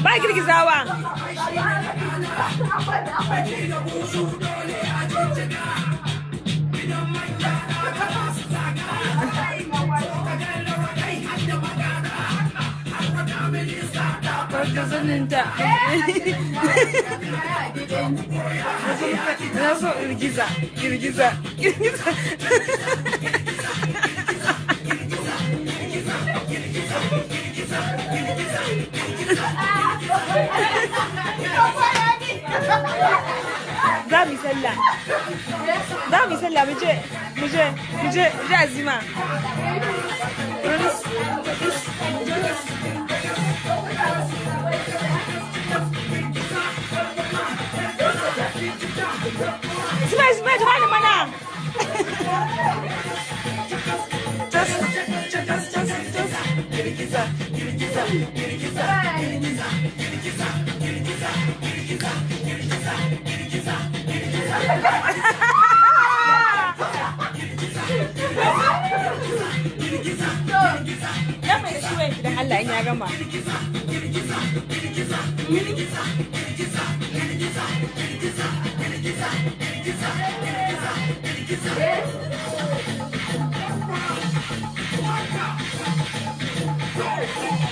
Ba girgizawa. Zaninta. Na so girgiza. Za mu sallah mu je Azima. Smile, hadi mana. Just. Ya mai shi wai idan Allah in ya gama.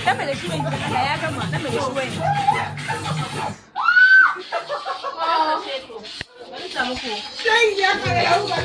Dan mai shi wai idan Allah ya gama, dan mai shi wai. Sai ya kare yawa.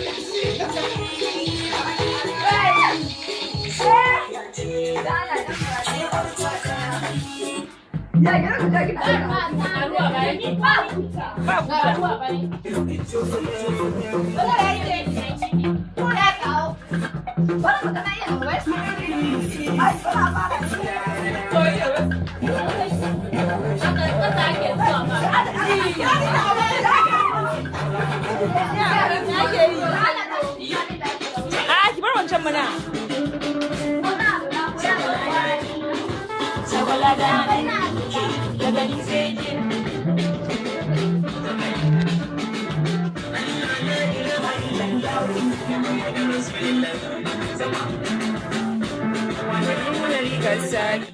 Ki bar wancan mana. Wani rigar saki.